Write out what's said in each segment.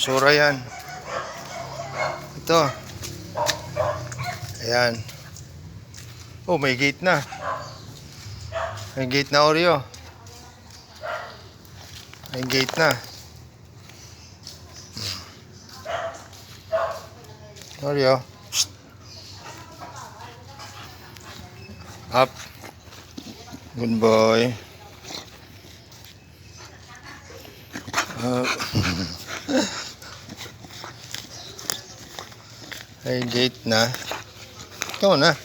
Sura yan. Ito. Ayan. Oh, may gate na. May gate na, Oreo. May gate na. Oreo. Psst. Up. Good boy. May gate na. Ito na.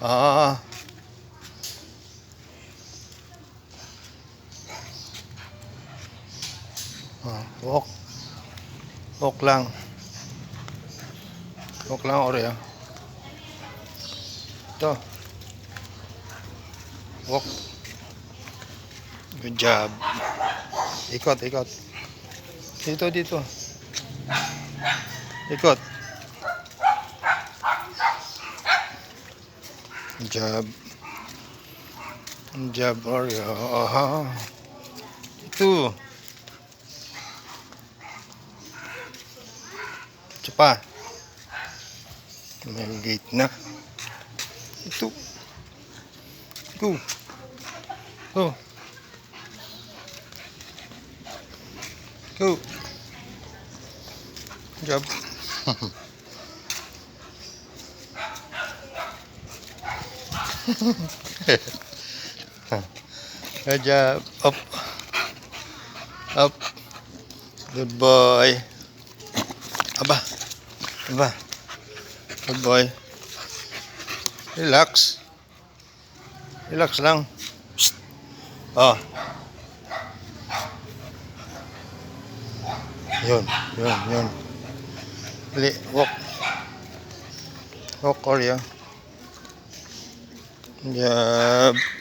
Ah. Walk. Walk lang. Walk lang, Oreo. Ito. Walk. Good job. Ikot, ikot. Dito, dito. Ikot. Good job. Good job, Oreo. Aha. Ito. Ito pa. May gate na. Ito. Go. Go. Go. Good job. Good job. Up. Up. Good boy. Aba. Aba. Good boy. Relax. Relax lang. Psst. Oh. Yun. Yun. Yun. Walk. Walk, Oreo. Good job.